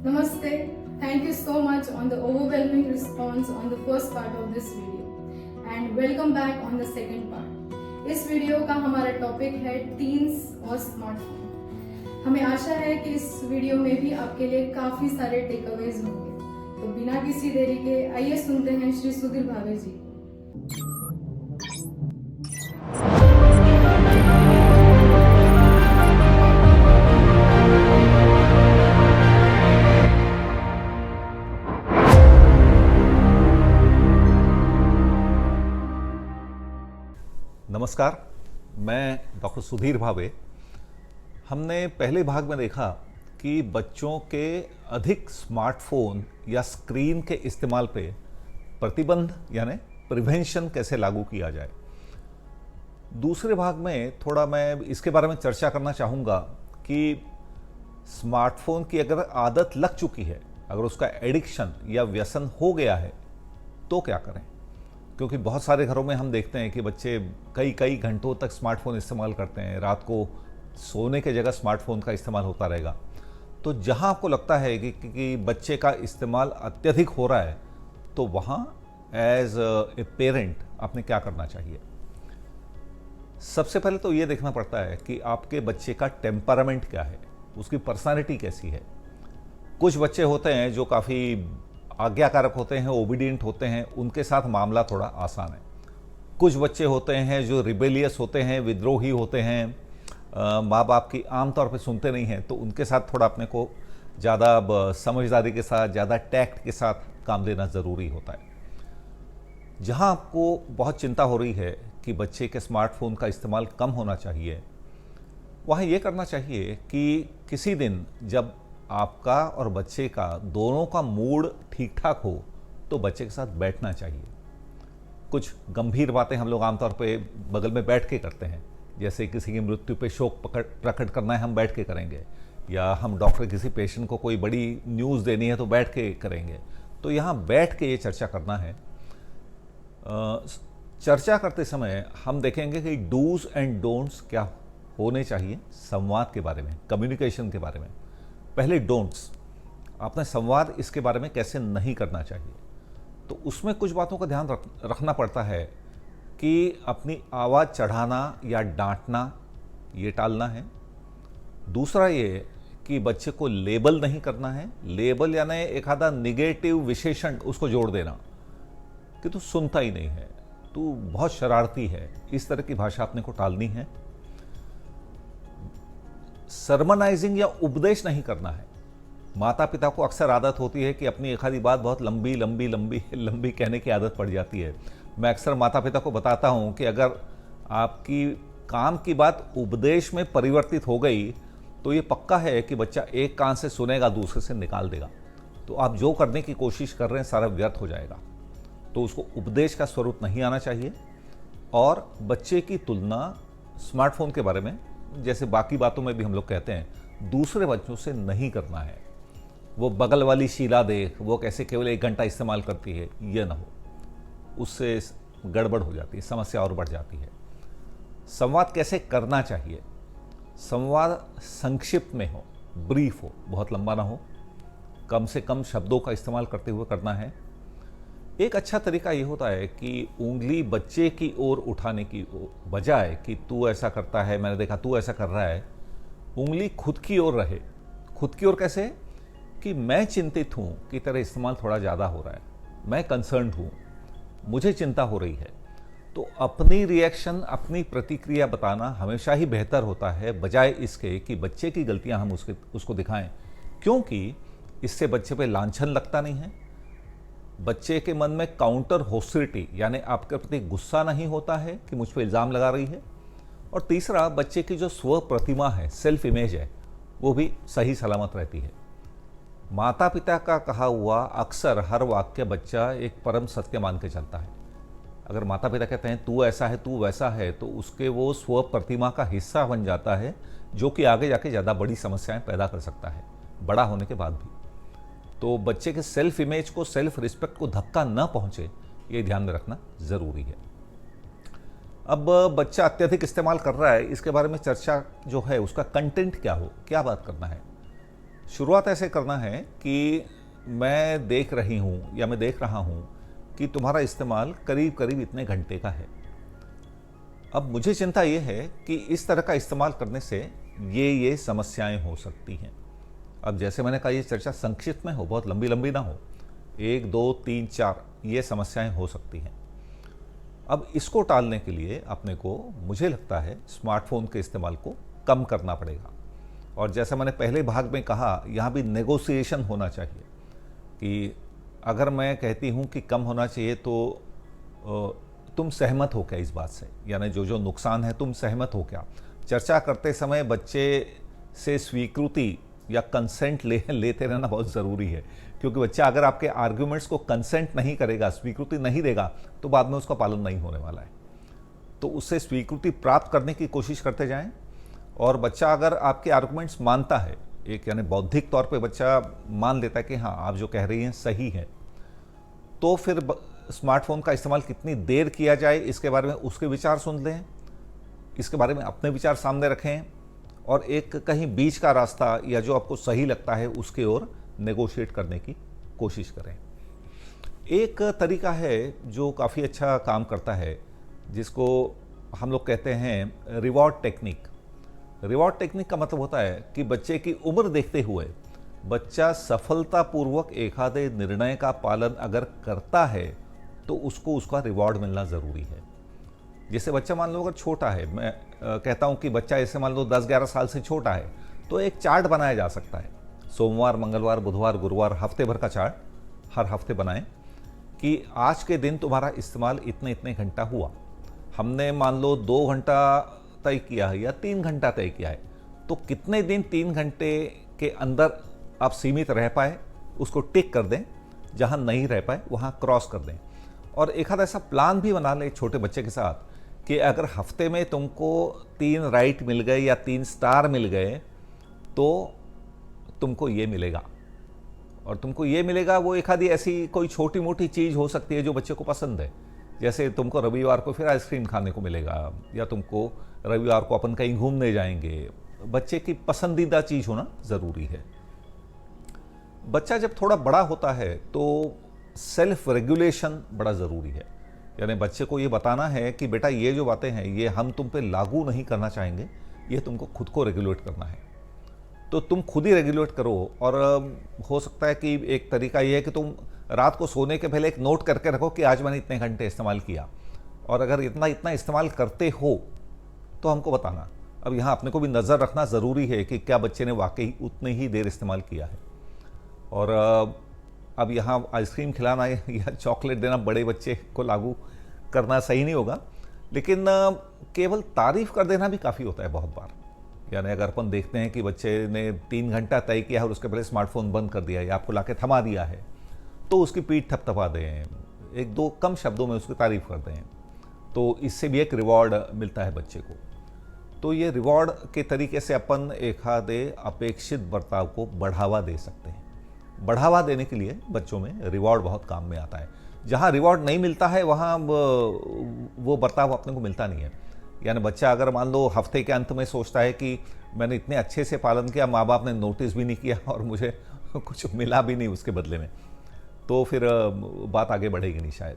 Namaste. Thank you so much on the overwhelming response on the first part of this video and welcome back on the second part. इस video का हमारा topic है teens और smartphone. हमें आशा है कि इस वीडियो में भी आपके लिए काफी सारे टेकअवेज होंगे। तो बिना किसी देरी के आइए सुनते हैं श्री सुधीर भावे जी। नमस्कार, मैं डॉक्टर सुधीर भावे। हमने पहले भाग में देखा कि बच्चों के अधिक स्मार्टफोन या स्क्रीन के इस्तेमाल पे प्रतिबंध यानी प्रिवेंशन कैसे लागू किया जाए। दूसरे भाग में थोड़ा मैं इसके बारे में चर्चा करना चाहूँगा कि स्मार्टफोन की अगर आदत लग चुकी है, अगर उसका एडिक्शन या व्यसन हो गया है तो क्या करें। क्योंकि बहुत सारे घरों में हम देखते हैं कि बच्चे कई कई घंटों तक स्मार्टफोन इस्तेमाल करते हैं। रात को सोने के जगह स्मार्टफोन का इस्तेमाल होता रहेगा। तो जहां आपको लगता है कि बच्चे का इस्तेमाल अत्यधिक हो रहा है, तो वहां एज ए पेरेंट आपने क्या करना चाहिए। सबसे पहले तो ये देखना पड़ता है कि आपके बच्चे का टेम्परामेंट क्या है, उसकी पर्सनालिटी कैसी है। कुछ बच्चे होते हैं जो काफ़ी आज्ञाकारक होते हैं, ओबीडियंट होते हैं, उनके साथ मामला थोड़ा आसान है। कुछ बच्चे होते हैं जो रिबेलियस होते हैं, विद्रोही होते हैं, माँ बाप की आमतौर पे सुनते नहीं हैं, तो उनके साथ थोड़ा अपने को ज़्यादा समझदारी के साथ, ज़्यादा टैक्ट के साथ काम लेना ज़रूरी होता है। जहाँ आपको बहुत चिंता हो रही है कि बच्चे के स्मार्टफोन का इस्तेमाल कम होना चाहिए, वहाँ ये करना चाहिए कि किसी दिन जब आपका और बच्चे का दोनों का मूड ठीक ठाक हो तो बच्चे के साथ बैठना चाहिए। कुछ गंभीर बातें हम लोग आमतौर पे बगल में बैठ के करते हैं, जैसे किसी की मृत्यु पे शोक प्रकट करना है, हम बैठ के करेंगे, या हम डॉक्टर किसी पेशेंट को कोई बड़ी न्यूज़ देनी है तो बैठ के करेंगे। तो यहाँ बैठ के ये चर्चा करना है। चर्चा करते समय हम देखेंगे कि डूज एंड डोंट्स क्या होने चाहिए संवाद के बारे में, कम्युनिकेशन के बारे में। पहले डोंट्स, आपने संवाद इसके बारे में कैसे नहीं करना चाहिए। तो उसमें कुछ बातों का ध्यान रखना पड़ता है कि अपनी आवाज़ चढ़ाना या डांटना ये टालना है। दूसरा ये कि बच्चे को लेबल नहीं करना है। लेबल यानी एक आधा निगेटिव विशेषण उसको जोड़ देना कि तू सुनता ही नहीं है, तू बहुत शरारती है, इस तरह की भाषा अपने को टालनी है। सरमनाइजिंग या उपदेश नहीं करना है। माता पिता को अक्सर आदत होती है कि अपनी एक आधी बात बहुत लंबी लंबी लंबी लंबी कहने की आदत पड़ जाती है। मैं अक्सर माता पिता को बताता हूं कि अगर आपकी काम की बात उपदेश में परिवर्तित हो गई तो ये पक्का है कि बच्चा एक कान से सुनेगा, दूसरे से निकाल देगा। तो आप जो करने की कोशिश कर रहे हैं सारा व्यर्थ हो जाएगा। तो उसको उपदेश का स्वरूप नहीं आना चाहिए। और बच्चे की तुलना स्मार्टफोन के बारे में, जैसे बाकी बातों में भी हम लोग कहते हैं, दूसरे बच्चों से नहीं करना है। वो बगल वाली शीला देख, वो कैसे केवल 1 घंटा इस्तेमाल करती है, ये ना हो। उससे गड़बड़ हो जाती है, समस्या और बढ़ जाती है। संवाद कैसे करना चाहिए। संवाद संक्षिप्त में हो, ब्रीफ हो, बहुत लंबा ना हो, कम से कम शब्दों का इस्तेमाल करते हुए करना है। एक अच्छा तरीका ये होता है कि उंगली बच्चे की ओर उठाने की बजाय कि तू ऐसा करता है, मैंने देखा तू ऐसा कर रहा है, उंगली खुद की ओर रहे। खुद की ओर कैसे कि मैं चिंतित हूं कि तेरा इस्तेमाल थोड़ा ज़्यादा हो रहा है, मैं कंसर्न्ड हूं, मुझे चिंता हो रही है। तो अपनी रिएक्शन, अपनी प्रतिक्रिया बताना हमेशा ही बेहतर होता है, बजाय इसके कि बच्चे की गलतियां हम उसको दिखाएं। क्योंकि इससे बच्चे पे लांछन लगता नहीं है, बच्चे के मन में काउंटर हॉस्टिलिटी यानी आपके प्रति गुस्सा नहीं होता है कि मुझ पर इल्ज़ाम लगा रही है। और तीसरा, बच्चे की जो स्व प्रतिमा है, सेल्फ इमेज है, वो भी सही सलामत रहती है। माता पिता का कहा हुआ अक्सर हर वाक्य बच्चा एक परम सत्य मान के चलता है। अगर माता पिता कहते हैं तू ऐसा है, तू वैसा है, तो उसके वो स्व प्रतिमा का हिस्सा बन जाता है, जो कि आगे जाके ज़्यादा बड़ी समस्याएं पैदा कर सकता है, बड़ा होने के बाद भी। तो बच्चे के सेल्फ इमेज को, सेल्फ रिस्पेक्ट को धक्का न पहुंचे, ये ध्यान में रखना ज़रूरी है। अब बच्चा अत्यधिक इस्तेमाल कर रहा है, इसके बारे में चर्चा जो है उसका कंटेंट क्या हो, क्या बात करना है। शुरुआत ऐसे करना है कि मैं देख रही हूँ या मैं देख रहा हूँ कि तुम्हारा इस्तेमाल करीब करीब इतने घंटे का है। अब मुझे चिंता ये है कि इस तरह का इस्तेमाल करने से ये समस्याएं हो सकती हैं। अब जैसे मैंने कहा, ये चर्चा संक्षिप्त में हो, बहुत लंबी लंबी ना हो। 1 2 3 4 ये समस्याएं हो सकती हैं। अब इसको टालने के लिए अपने को, मुझे लगता है, स्मार्टफोन के इस्तेमाल को कम करना पड़ेगा। और जैसा मैंने पहले भाग में कहा, यहाँ भी नेगोशिएशन होना चाहिए कि अगर मैं कहती हूँ कि कम होना चाहिए तो तुम सहमत हो क्या इस बात से, यानी जो नुकसान है तुम सहमत हो क्या। चर्चा करते समय बच्चे से स्वीकृति या कंसेंट लेते रहना बहुत ज़रूरी है, क्योंकि बच्चा अगर आपके आर्ग्यूमेंट्स को कंसेंट नहीं करेगा, स्वीकृति नहीं देगा, तो बाद में उसका पालन नहीं होने वाला है। तो उससे स्वीकृति प्राप्त करने की कोशिश करते जाएं। और बच्चा अगर आपके आर्गुमेंट्स मानता है, एक यानी बौद्धिक तौर पे बच्चा मान लेता है कि हाँ आप जो कह रही हैं सही है, तो फिर स्मार्टफोन का इस्तेमाल कितनी देर किया जाए इसके बारे में उसके विचार सुन लें, इसके बारे में अपने विचार सामने रखें और एक कहीं बीच का रास्ता या जो आपको सही लगता है उसके ओर नेगोशिएट करने की कोशिश करें। एक तरीका है जो काफ़ी अच्छा काम करता है, जिसको हम लोग कहते हैं रिवॉर्ड टेक्निक। रिवॉर्ड टेक्निक का मतलब होता है कि बच्चे की उम्र देखते हुए बच्चा सफलतापूर्वक एक आधे निर्णय का पालन अगर करता है तो उसको उसका रिवॉर्ड मिलना ज़रूरी है। जैसे बच्चा मान लो अगर छोटा है, मैं कहता हूँ कि बच्चा ऐसे मान लो 10-11 साल से छोटा है, तो एक चार्ट बनाया जा सकता है। सोमवार, मंगलवार, बुधवार, गुरुवार, हफ्ते भर का चार्ट हर हफ्ते बनाएं कि आज के दिन तुम्हारा इस्तेमाल इतने इतने घंटा हुआ। हमने मान लो 2 घंटा तय किया है या 3 घंटा तय किया है, तो कितने दिन 3 घंटे के अंदर आप सीमित रह पाए उसको टिक कर दें, जहां नहीं रह पाए वहां क्रॉस कर दें। और एक आध ऐसा प्लान भी बना लें छोटे बच्चे के साथ कि अगर हफ्ते में तुमको 3 राइट मिल गए या 3 स्टार मिल गए तो तुमको ये मिलेगा। और तुमको ये मिलेगा वो एक आधी ऐसी कोई छोटी मोटी चीज़ हो सकती है जो बच्चे को पसंद है। जैसे तुमको रविवार को फिर आइसक्रीम खाने को मिलेगा, या तुमको रविवार को अपन कहीं घूमने जाएंगे। बच्चे की पसंदीदा चीज़ होना ज़रूरी है। बच्चा जब थोड़ा बड़ा होता है तो सेल्फ रेगुलेशन बड़ा ज़रूरी है। यानी बच्चे को ये बताना है कि बेटा ये जो बातें हैं ये हम तुम पे लागू नहीं करना चाहेंगे, ये तुमको खुद को रेगुलेट करना है। तो तुम खुद ही रेगुलेट करो। और हो सकता है कि एक तरीका ये है कि तुम रात को सोने के पहले एक नोट करके रखो कि आज मैंने इतने घंटे इस्तेमाल किया, और अगर इतना इतना इस्तेमाल करते हो तो हमको बताना। अब यहाँ अपने को भी नज़र रखना ज़रूरी है कि क्या बच्चे ने वाकई उतने ही देर इस्तेमाल किया है। और अब यहाँ आइसक्रीम खिलाना या चॉकलेट देना बड़े बच्चे को लागू करना सही नहीं होगा, लेकिन केवल तारीफ़ कर देना भी काफ़ी होता है बहुत बार। यानी अगर अपन देखते हैं कि बच्चे ने 3 घंटा तय किया है और उसके पहले स्मार्टफोन बंद कर दिया या आपको लाके थमा दिया है, तो उसकी पीठ थपथपा दें, 1-2 कम शब्दों में उसकी तारीफ़ कर दें, तो इससे भी एक रिवॉर्ड मिलता है बच्चे को। तो ये रिवॉर्ड के तरीके से अपन एक आधे अपेक्षित बर्ताव को बढ़ावा दे सकते हैं। बढ़ावा देने के लिए बच्चों में रिवॉर्ड बहुत काम में आता है। जहाँ रिवॉर्ड नहीं मिलता है वहाँ वो बर्ताव अपने को मिलता नहीं है। यानी बच्चा अगर मान लो हफ्ते के अंत में सोचता है कि मैंने इतने अच्छे से पालन किया, माँ बाप ने नोटिस भी नहीं किया और मुझे कुछ मिला भी नहीं उसके बदले में, तो फिर बात आगे बढ़ेगी नहीं शायद।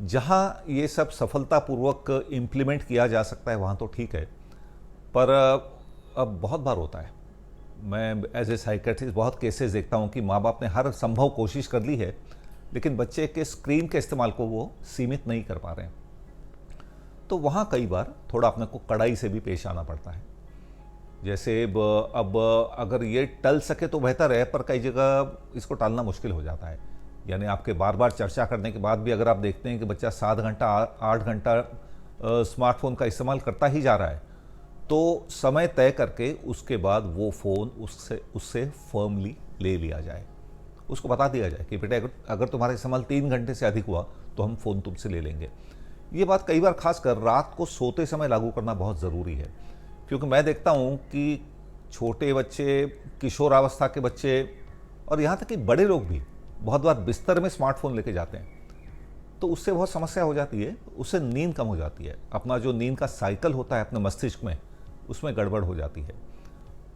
जहाँ ये सब सफलतापूर्वक इम्प्लीमेंट किया जा सकता है वहाँ तो ठीक है, पर अब बहुत बार होता है, मैं एज ए साइकेट्रिस्ट बहुत केसेस देखता हूँ कि माँ बाप ने हर संभव कोशिश कर ली है, लेकिन बच्चे के स्क्रीन के इस्तेमाल को वो सीमित नहीं कर पा रहे हैं। तो वहाँ कई बार थोड़ा अपने को कड़ाई से भी पेश आना पड़ता है। जैसे अब अगर ये टल सके तो बेहतर है, पर कई जगह इसको टालना मुश्किल हो जाता है। यानी आपके बार बार चर्चा करने के बाद भी अगर आप देखते हैं कि बच्चा 7 घंटा 8 घंटा स्मार्टफोन का इस्तेमाल करता ही जा रहा है, तो समय तय करके उसके बाद वो फ़ोन उससे फर्मली ले लिया जाए। उसको बता दिया जाए कि बेटा अगर तुम्हारा इस्तेमाल 3 घंटे से अधिक हुआ तो हम फ़ोन तुमसे ले लेंगे। ये बात कई बार खासकर रात को सोते समय लागू करना बहुत ज़रूरी है, क्योंकि मैं देखता हूँ कि छोटे बच्चे, किशोरावस्था के बच्चे और यहाँ तक कि बड़े लोग भी बहुत बार बिस्तर में स्मार्टफोन लेके जाते हैं, तो उससे बहुत समस्या हो जाती है। उससे नींद कम हो जाती है, अपना जो नींद का साइकिल होता है अपने मस्तिष्क में, उसमें गड़बड़ हो जाती है।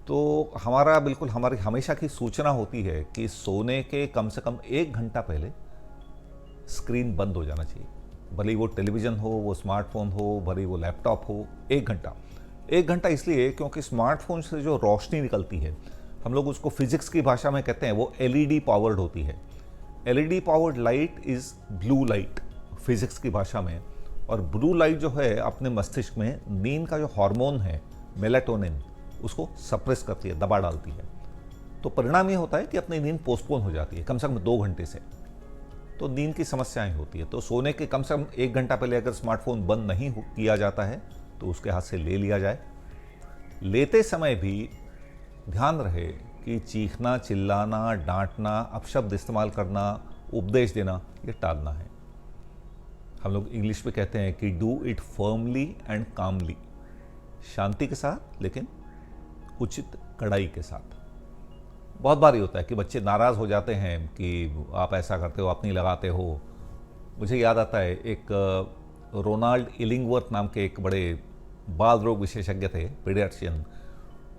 तो हमारी हमेशा की सूचना होती है कि सोने के कम से कम 1 घंटा पहले स्क्रीन बंद हो जाना चाहिए। भले ही वो टेलीविज़न हो, वो स्मार्टफोन हो, भले ही वो लैपटॉप हो। 1 घंटा इसलिए क्योंकि स्मार्टफोन से जो रोशनी निकलती है, हम लोग उसको फिजिक्स की भाषा में कहते हैं, वो एलईडी पावर्ड होती है। LED powered light is blue light physics की भाषा में। और ब्लू लाइट जो है अपने मस्तिष्क में नींद का जो हार्मोन है मेलाटोनिन, उसको सप्रेस करती है, दबा डालती है। तो परिणाम ये होता है कि अपनी नींद पोस्टपोन हो जाती है कम से कम 2 घंटे से। तो नींद की समस्याएं होती है। तो सोने के कम से कम 1 घंटा पहले अगर स्मार्टफोन बंद नहीं किया जाता है तो उसके हाथ से ले लिया जाए। लेते समय भी ध्यान रहे कि चीखना, चिल्लाना, डांटना, अपशब्द इस्तेमाल करना, उपदेश देना, ये टालना है। हम लोग इंग्लिश में कहते हैं कि डू इट फर्मली एंड कामली, शांति के साथ लेकिन उचित कड़ाई के साथ। बहुत बार ये होता है कि बच्चे नाराज़ हो जाते हैं कि आप ऐसा करते हो, आप नहीं लगाते हो। मुझे याद आता है एक रोनाल्ड इलिंगवर्थ नाम के एक बड़े बाल रोग विशेषज्ञ थे, पीडियाट्रिशियन।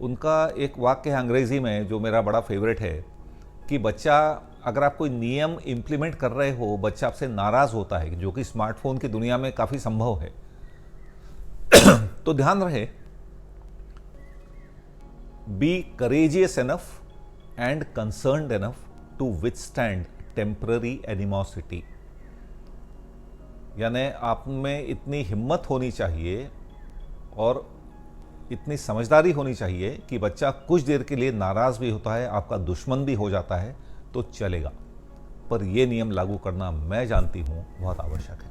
उनका एक वाक्य है अंग्रेज़ी में जो मेरा बड़ा फेवरेट है कि बच्चा, अगर आप कोई नियम इम्प्लीमेंट कर रहे हो, बच्चा आपसे नाराज़ होता है, जो कि स्मार्टफोन की दुनिया में काफ़ी संभव है। तो ध्यान रहे, be courageous enough and concerned enough to withstand temporary animosity। यानी आप में इतनी हिम्मत होनी चाहिए और इतनी समझदारी होनी चाहिए कि बच्चा कुछ देर के लिए नाराज़ भी होता है, आपका दुश्मन भी हो जाता है तो चलेगा, पर यह नियम लागू करना मैं जानती हूँ बहुत आवश्यक है।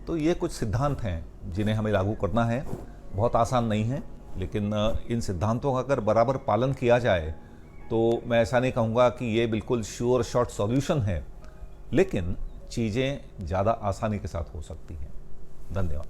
तो ये कुछ सिद्धांत हैं जिन्हें हमें लागू करना है। बहुत आसान नहीं है, लेकिन इन सिद्धांतों का अगर बराबर पालन किया जाए तो मैं ऐसा नहीं कहूँगा कि ये बिल्कुल श्योर शॉर्ट सॉल्यूशन है, लेकिन चीज़ें ज़्यादा आसानी के साथ हो सकती हैं। धन्यवाद।